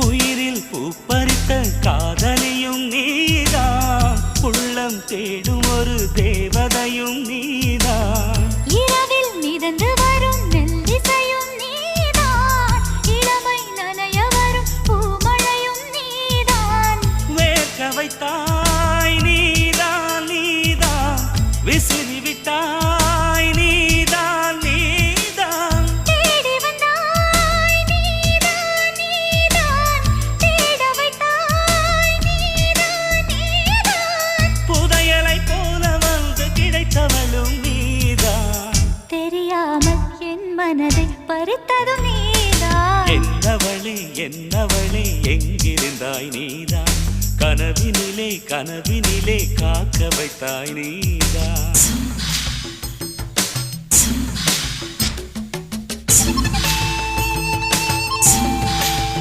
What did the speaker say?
உயிரில் பூப்பறித்த காதலியும் நீதான், உள்ளம் தேடும் ஒரு தேவதையும் நீதான். இரவில் மிதந்து வரும் மெல்லிசையும் நீதான், இளமை நனைய வரும் பூமழையும் நீதான். வேர்க்க வைத்தாய் நீதான் நீதான், விசிறி விட்டாய் நீதான் நீதான். தேடி வந்தாய் நீதான் நீதான், தேட வைத்தாய் நீதான் நீதான். புதையலை போல வந்து கிடைத்தவளும் நீதான். தெரியாமல் என் மனதை பறித்ததும் நீதான். என்னவளே என்னவளே எங்கிருந்தாய் நீதான், கனவினிலே கனவினிலே காக்க வைத்தாய் நீதான்.